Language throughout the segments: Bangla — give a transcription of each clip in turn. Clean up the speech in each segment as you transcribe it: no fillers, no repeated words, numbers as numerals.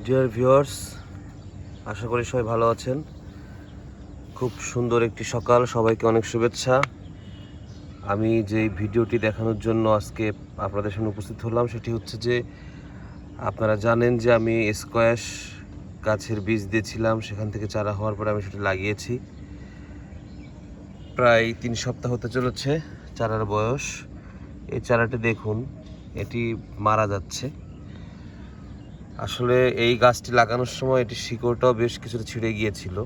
ডিয়ার ভিউয়ার্স, আশা করি সবাই ভালো আছেন। খুব সুন্দর একটি সকাল, সবাইকে অনেক শুভেচ্ছা। আমি যে ভিডিওটি দেখানোর জন্য আজকে আপনাদের সামনে উপস্থিত হলাম সেটি হচ্ছে যে আপনারা জানেন যে আমি স্কোয়াশ গাছের বীজ দিয়েছিলাম, সেখান থেকে চারা হওয়ার পরে আমি সেটি লাগিয়েছি। প্রায় 3 সপ্তাহ হতে চলেছে চারার বয়স। এই চারাটি দেখুন, এটি মারা যাচ্ছে। আসলে এই গাছটি লাগানোর সময় এটি শিকড়টাও বেশ কিছুটা ছিঁড়ে গিয়েছিল,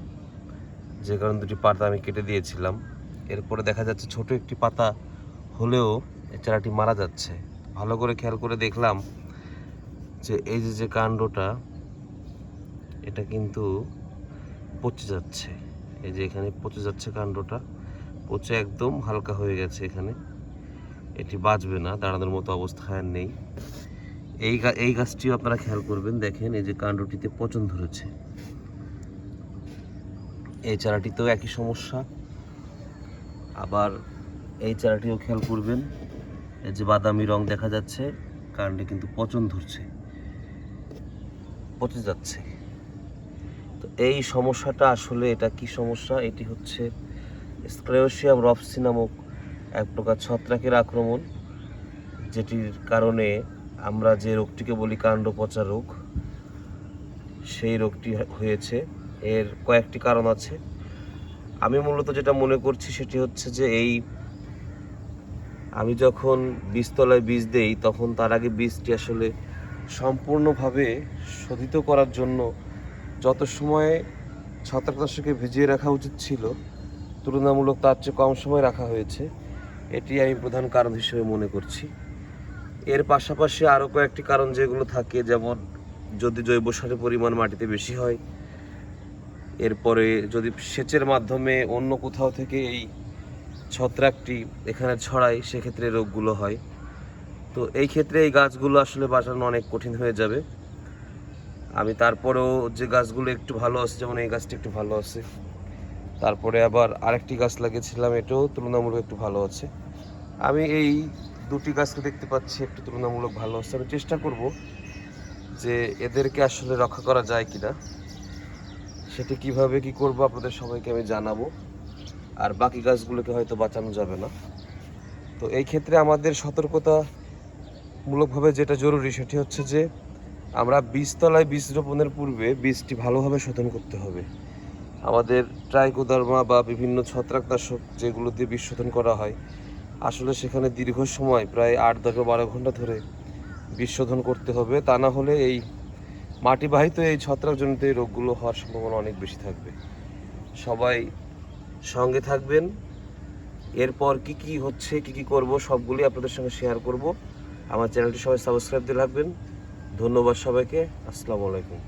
যে কারণে দুটি পাতা আমি কেটে দিয়েছিলাম। এরপরে দেখা যাচ্ছে ছোট একটি পাতা হলেও এই চারাটি মারা যাচ্ছে। ভালো করে খেয়াল করে দেখলাম যে এই যে কাণ্ডটা, এটা কিন্তু পচে যাচ্ছে। এই যে এখানে পচে যাচ্ছে কাণ্ডটা, পচে একদম হালকা হয়ে গেছে। এখানে এটি বাঁচবে না, দাঁড়ানোর মতো অবস্থায় আর নেই। এই গাছটিও আপনারা খেয়াল করবেন, দেখেন এই যে কাণ্ডটিতে পচন ধরেছে। এই চারাটিতেও একই সমস্যা। আবার এই চারাটিও খেয়াল করবেন, এই যে বাদামি রং দেখা যাচ্ছে, কাণ্ডে কিন্তু পচন ধরছে, পচে যাচ্ছে। তো এই সমস্যাটা আসলে এটা কি সমস্যা? এটি হচ্ছে স্ক্লেরোসিয়াম রফসি নামক এক প্রকার ছত্রাকের আক্রমণ, যেটির কারণে আমরা যে রোগটিকে বলি কাণ্ড পচা রোগ, সেই রোগটি হয়েছে। এর কয়েকটি কারণ আছে। আমি মূলত যেটা মনে করছি সেটি হচ্ছে যে আমি যখন বীজতলায় বীজ দেই, তখন তার আগে বীজটি আসলে সম্পূর্ণভাবে শোধিত করার জন্য যত সময়ে ছত্রাকনাশকে ভিজিয়ে রাখা উচিত ছিল, তুলনামূলক তার চেয়ে কম সময় রাখা হয়েছে। এটি আমি প্রধান কারণ হিসেবে মনে করছি। এর পাশাপাশি আরও কয়েকটি কারণ যেগুলো থাকে, যেমন যদি জৈব সারের পরিমাণ মাটিতে বেশি হয়, এরপরে যদি সেচের মাধ্যমে অন্য কোথাও থেকে এই ছত্রাকটি এখানে ছড়ায়, সেক্ষেত্রে রোগগুলো হয়। তো এই ক্ষেত্রে এই গাছগুলো আসলে বাঁচানো অনেক কঠিন হয়ে যাবে। আমি তারপরেও যে গাছগুলো একটু ভালো আছে, যেমন এই গাছটি একটু ভালো আছে, তারপরে আবার আরেকটি গাছ লাগিয়েছিলাম, এটাও তুলনামূলক একটু ভালো আছে। আমি এই দুটি গাছকে দেখতে পাচ্ছি একটু তুলনামূলক ভালো আছে। আমি চেষ্টা করব যে এদেরকে আসলে রক্ষা করা যায় কিনা, সেটি কিভাবে কি করব আপনাদের সবাইকে আমি জানাবো। আর বাকি গাছগুলোকে হয়তো বাঁচানো যাবে না। তো এই ক্ষেত্রে আমাদের সতর্কতামূলকভাবে যেটা জরুরি সেটি হচ্ছে যে আমরা বীজতলায় বীজ রোপণের পূর্বে বীজটি ভালোভাবে শোধন করতে হবে। আমাদের ট্রাইকোডার্মা বা বিভিন্ন ছত্রাকনাশক যেগুলো দিয়ে বীজ শোধন করা হয়, আসলে সেখানে দীর্ঘ সময় প্রায় 8, 10 বা 12 ঘন্টা ধরে বীজ শোধন করতে হবে। তা না হলে এই মাটিবাহিত এই ছত্রাকজনিত এই রোগগুলো হওয়ার সম্ভাবনা অনেক বেশি থাকবে। সবাই সঙ্গে থাকবেন। এরপর কি হচ্ছে, কি করব, সবগুলি আপনাদের সঙ্গে শেয়ার করব। আমার চ্যানেলটি সবাই সাবস্ক্রাইব দিয়ে রাখবেন। ধন্যবাদ সবাইকে। আসসালামু আলাইকুম।